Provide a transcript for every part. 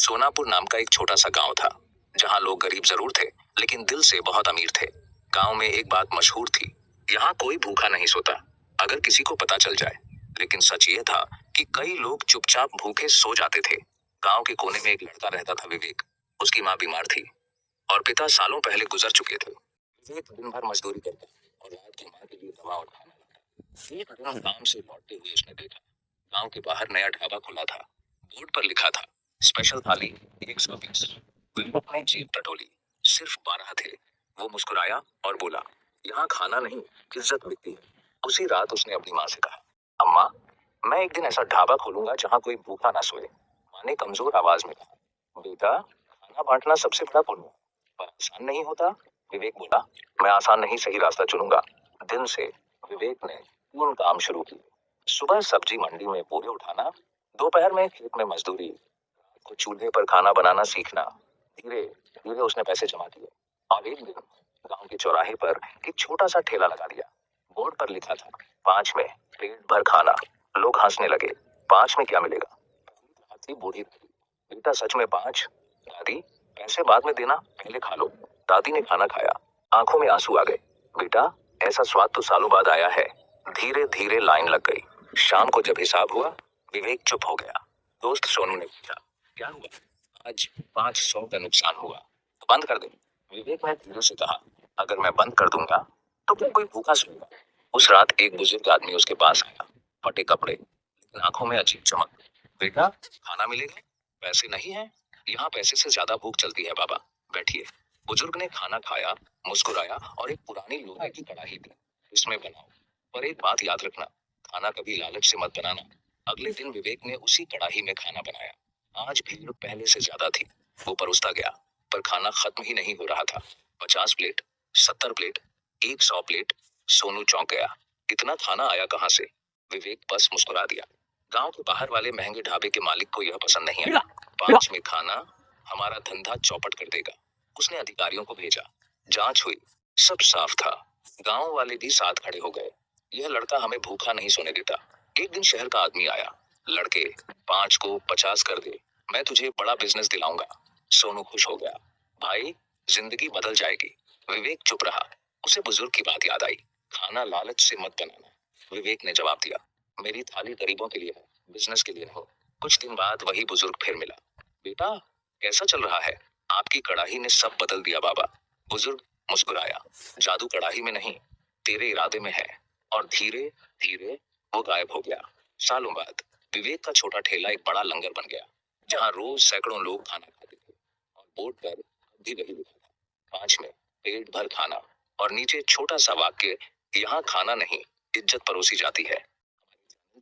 सोनापुर नाम का एक छोटा सा गांव था, जहां लोग गरीब जरूर थे, लेकिन दिल से बहुत अमीर थे। गांव में एक बात मशहूर थी, यहाँ कोई भूखा नहीं सोता, अगर किसी को पता चल जाए। लेकिन सच ये था कि कई लोग चुपचाप भूखे सो जाते थे। गांव के कोने में एक लड़का रहता था, विवेक। उसकी माँ बीमार थी और पिता सालों पहले गुजर चुके थे। विवेक दिन भर मजदूरी करता और रात को माँ के लिए दवा और खाना लाता। एक दिन काम से लौटते हुए उसने देखा, गांव के बाहर नया ढाबा खुला था। बोर्ड पर लिखा था, स्पेशल थाली 120। विवेक ने जेब टटोली, सिर्फ 12 थे। वो मुस्कुराया और बोला, यहाँ खाना नहीं, इज्जत बिकती है। उसी रात उसने अपनी माँ से कहा, अम्मा, मैं एक दिन ऐसा ढाबा खोलूंगा जहाँ कोई भूखा ना सोए। माँ ने कमजोर आवाज में कहा, बेटा, खाना बांटना सबसे बड़ा पुण्य है, पर आसान नहीं होता। विवेक बोला, मैं आसान नहीं, सही रास्ता चुनूंगा। दिन से विवेक ने 3 काम शुरू किए। सुबह सब्जी मंडी में बोरे उठाना, दोपहर में खेत में मजदूरी, को चूल्हे पर खाना बनाना सीखना। धीरे धीरे उसने पैसे जमा किए और एक दिन गांव के चौराहे पर एक छोटा सा ठेला लगा दिया। बोर्ड पर लिखा था, 5 में पेट भर खाना। लोग हंसने लगे, 5 में क्या मिलेगा? दादी बूढ़ी थी, बेटा सच में 5? दादी, पैसे बाद में देना, पहले खा लो। दादी ने खाना खाया, आंखों में आंसू आ गए। बेटा, ऐसा स्वाद तो सालों बाद आया है। धीरे धीरे लाइन लग गई। शाम को जब हिसाब हुआ, विवेक चुप हो गया। दोस्त सोनू ने पूछा, क्या हुआ? आज 500 का नुकसान हुआ, तो बंद कर दे। विवेक ने धीरे से कहा, अगर मैं बंद कर दूंगा तो क्या कोई भूखा सोएगा? उस रात एक बुजुर्ग आदमी उसके पास आया, फटे कपड़े, लेकिन आंखों में अजीब चमक। बेटा, खाना मिलेगा? पैसे नहीं है? यहाँ पैसे से ज्यादा भूख चलती है बाबा, बैठिए। बुजुर्ग ने खाना खाया, मुस्कुराया और एक पुरानी लोहे की कढ़ाई दी, इसमें बनाओ। पर एक बात याद रखना, खाना कभी लालच से मत बनाना। अगले दिन विवेक ने उसी कढ़ाई में खाना बनाया। आज भीड़ पहले से ज्यादा थी। वो परोसता गया, पर खाना खत्म ही नहीं हो रहा था। 50 प्लेट, 70 प्लेट, 100 प्लेट। सोनू चौंक गया, इतना खाना आया कहाँ से? विवेक बस मुस्कुरा दिया। गांव के बाहर वाले महंगे ढाबे के मालिक को यह पसंद नहीं आया। 5 में खाना हमारा धंधा चौपट कर देगा। उसने अधिकारियों को भेजा, जांच हुई, सब साफ था। गांव वाले भी साथ खड़े हो गए। यह लड़का हमें भूखा नहीं सोने देता। एक दिन शहर का आदमी आया, लड़के, 5 को 50 कर दे, मैं तुझे बड़ा बिजनेस दिलाऊंगा। सोनू खुश हो गया, भाई, जिंदगी बदल जाएगी। विवेक चुप रहा, उसे बुजुर्ग की बात याद आई, खाना लालच से मत बनाना। विवेक ने जवाब दिया, मेरी थाली गरीबों के लिए है, बिजनेस के लिए नहीं। कुछ दिन बाद वही बुजुर्ग फिर मिला, बेटा, कैसा चल रहा है? आपकी कड़ाही ने सब बदल दिया बाबा। बुजुर्ग मुस्कुराया, जादू कड़ाही में नहीं, तेरे इरादे में है। और धीरे धीरे वो गायब हो गया। सालों बाद विवेक का छोटा ठेला एक बड़ा लंगर बन गया, जहाँ रोज सैकड़ों लोग खाना खाते थे। और बोर्ड पर भी वही लिखा था, 5 में पेट भर खाना, और नीचे छोटा सा वाक्य, यहाँ खाना नहीं, इज्जत परोसी जाती है।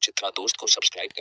चित्रा दोस्त को सब्सक्राइब करें।